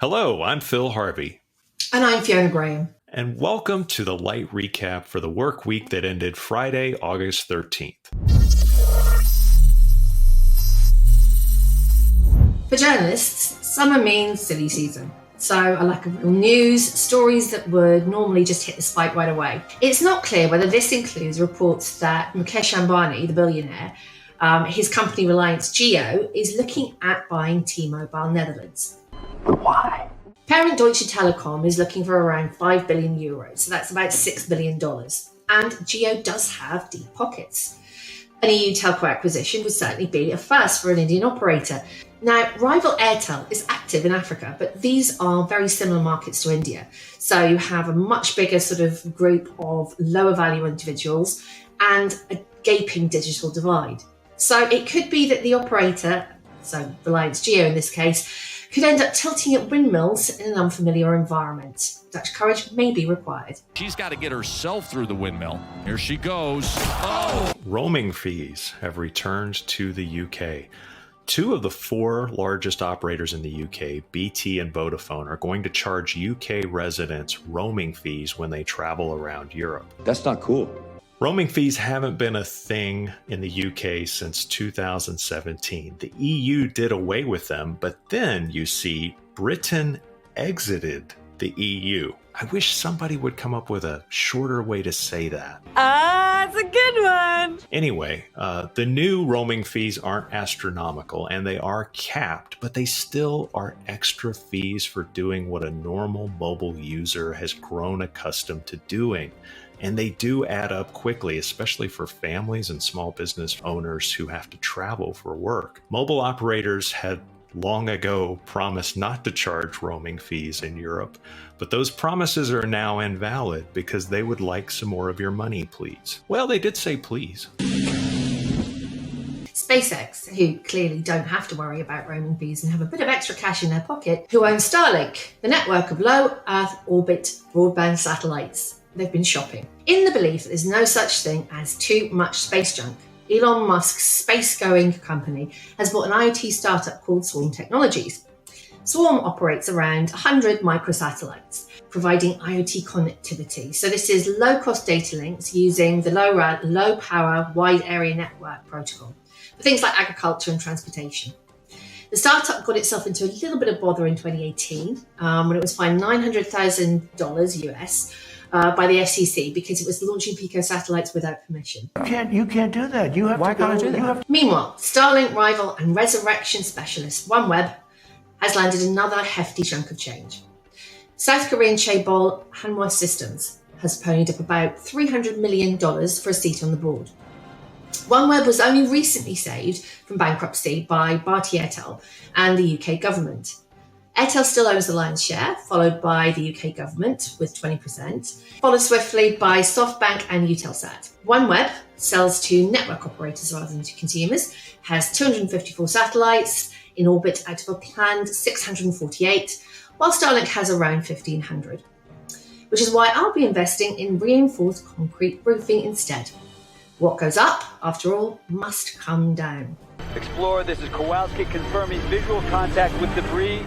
Hello, I'm Phil Harvey. And I'm Fiona Graham. And welcome to the light recap for the work week that ended Friday, August 13th. For journalists, summer means silly season. So a lack of real news, stories that would normally just hit the spike right away. It's not clear whether this includes reports that Mukesh Ambani, the billionaire, his company Reliance Jio, is looking at buying TMobile Netherlands. Why? Parent Deutsche Telekom is looking for around 5 billion euros, so that's about $6 billion. And Jio does have deep pockets. An EU telco acquisition would certainly be a first for an Indian operator. Now, rival Airtel is active in Africa, but these are very similar markets to India. So you have a much bigger sort of group of lower value individuals and a gaping digital divide. So it could be that the operator, so Reliance Jio in this case, could end up tilting at windmills in an unfamiliar environment. Dutch courage may be required. She's got to get herself through the windmill. Here she goes. Oh! Roaming fees have returned to the UK. Two of the four largest operators in the UK, BT and Vodafone, are going to charge UK residents roaming fees when they travel around Europe. That's not cool. Roaming fees haven't been a thing in the UK since 2017. The EU did away with them, but then, you see, Britain exited the EU. I wish somebody would come up with a shorter way to say that. That's a good one. Anyway, the new roaming fees aren't astronomical and they are capped, but they still are extra fees for doing what a normal mobile user has grown accustomed to doing. And they do add up quickly, especially for families and small business owners who have to travel for work. Mobile operators had long ago promised not to charge roaming fees in Europe, but those promises are now invalid because they would like some more of your money, please. Well, they did say please. SpaceX, who clearly don't have to worry about roaming fees and have a bit of extra cash in their pocket, who own Starlink, the network of low Earth orbit broadband satellites. They've been shopping. In the belief that there's no such thing as too much space junk, Elon Musk's space-going company has bought an IoT startup called Swarm Technologies. Swarm operates around 100 microsatellites, providing IoT connectivity. So this is low-cost data links using the low-power, wide-area network protocol for things like agriculture and transportation. The startup got itself into a little bit of bother in 2018 when it was fined $900,000 US by the FCC because it was launching pico satellites without permission. You can't do that. You have Why to go. can't I do that? Meanwhile, Starlink rival and resurrection specialist OneWeb has landed another hefty chunk of change. South Korean chaebol Hanwha Systems has ponied up about $300 million for a seat on the board. OneWeb was only recently saved from bankruptcy by Bharti Airtel and the UK government. Airtel still owns the lion's share, followed by the UK government with 20%, followed swiftly by SoftBank and Eutelsat. OneWeb sells to network operators rather than to consumers, has 254 satellites in orbit out of a planned 648, while Starlink has around 1,500. Which is why I'll be investing in reinforced concrete roofing instead. What goes up, after all, must come down. Explorer, this is Kowalski confirming visual contact with debris.